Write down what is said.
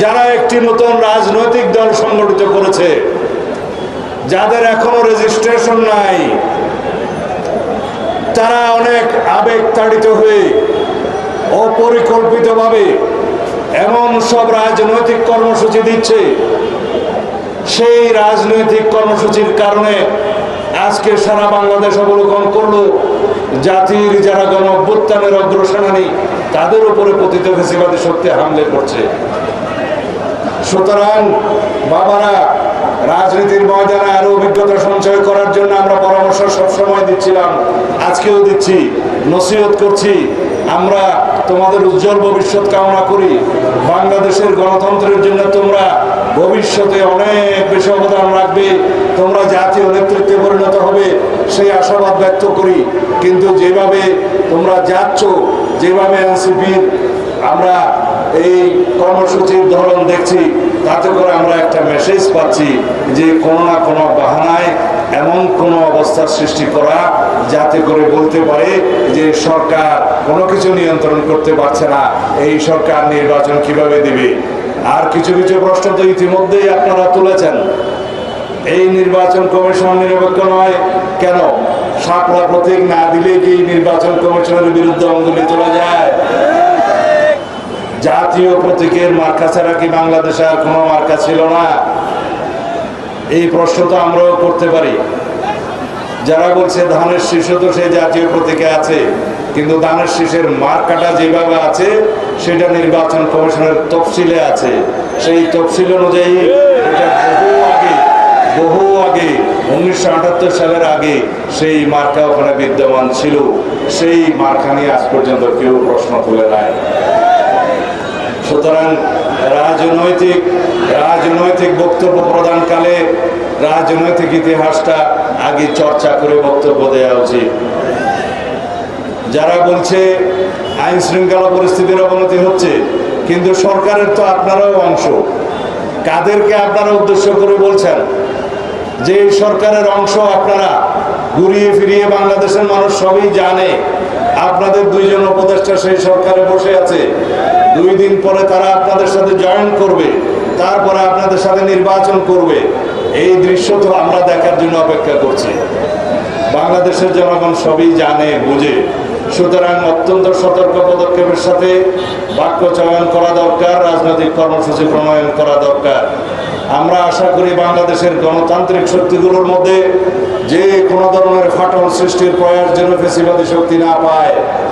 যারা একটি নতুন রাজনৈতিক দল সংগঠিত করেছে, যাদের এখনো রেজিস্ট্রেশন নাই, তারা অনেক আবেগ তাড়িত হয়ে অপরিকল্পিতভাবে এমন সব রাজনৈতিক কর্মসূচি দিচ্ছে, সেই রাজনৈতিক কর্মসূচির কারণে আজকে সারা বাংলাদেশ অবলোকন করলো জাতির যারা গণ অভ্যুত্থানের অগ্রসেনানী, তাদের উপরে পতিত ফ্যাসিবাদী শক্তি হামলে করছে। সুতরাং বাবারা, রাজনীতির ময়দানে আরো অভিজ্ঞতা সঞ্চয় করার জন্য আমরা পরামর্শ সবসময় দিচ্ছিলাম, আজকেও দিচ্ছি, নসিহত করছি। আমরা তোমাদের উজ্জ্বল ভবিষ্যৎ কামনা করি। বাংলাদেশের গণতন্ত্রের জন্য তোমরা ভবিষ্যতে অনেক বেশি অবদান রাখবে, তোমরা জাতীয় নেতৃত্বে পরিণত হবে, সেই আশাবাদ ব্যক্ত করি। কিন্তু যেভাবে তোমরা যাচ্ছ, যেভাবে এনসিপির আমরা এই কর্মসূচির ধরন দেখছি, তাতে করে আমরা একটা মেসেজ পাচ্ছি যে কোনো না কোনো বাহানায় এমন কোনো অবস্থার সৃষ্টি করা, যাতে করে বলতে পারে যে সরকার কোনো কিছু নিয়ন্ত্রণ করতে পারছে না, এই সরকার নির্বাচন কিভাবে দিবে। আর কিছু কিছু প্রশ্ন তো ইতিমধ্যেই আপনারা তুলেছেন। এই নির্বাচন কমিশন নিরপেক্ষ নয় কেন? শাপলা প্রতীক না দিলে কি নির্বাচন কমিশনের বিরুদ্ধে অঙ্গুলি তোলা যায়? জাতীয় প্রতীকের মার্কা ছাড়া কি বাংলাদেশে আর কোনো মার্কা ছিল না? এই প্রশ্ন তো আমরাও করতে পারি। যারা বলছে ধানের শীষ তো সেই জাতীয় প্রতীকে আছে, কিন্তু ধানের শীষের মার্কাটা যেভাবে আছে সেটা নির্বাচন কমিশনের তফসিলে আছে। সেই তফসিল অনুযায়ী এটা বহু আগে 1978 সালের আগে সেই মার্কা ওখানে বিদ্যমান ছিল। সেই মার্কা নিয়ে আজ পর্যন্ত কেউ প্রশ্ন তুলে নাই। সুতরাং রাজনৈতিক বক্তব্য প্রদানকালে রাজনৈতিক ইতিহাসটা আগে চর্চা করে বক্তব্য দেওয়া উচিত। যারা বলছে আইন শৃঙ্খলা পরিস্থিতির অবনতি হচ্ছে, কিন্তু সরকারের তো আপনারাও অংশ। কাদেরকে আপনারা উদ্দেশ্য করে বলছেন যে এই সরকারের অংশ আপনারা? ঘুরিয়ে ফিরিয়ে বাংলাদেশের মানুষ সবই জানে আপনাদের দুইজন উপদেষ্টা সেই সরকারে বসে আছে। 2 দিন পরে তারা আপনাদের সাথে জয়েন করবে, তারপরে আপনাদের সাথে নির্বাচন করবে। এই দৃশ্য তো আমরা দেখার জন্য অপেক্ষা করছি। বাংলাদেশের জনগণ সবই জানে, বুঝে। সুতরাং অত্যন্ত সতর্ক পদক্ষেপের সাথে বাক্য চয়ন করা দরকার, রাজনৈতিক কর্মসূচি প্রণয়ন করা দরকার। আমরা আশা করি বাংলাদেশের গণতান্ত্রিক শক্তিগুলোর মধ্যে যে কোনো ধরনের ফাটল সৃষ্টির প্রয়াস যেন ফ্যাসিবাদী শক্তি না পায়।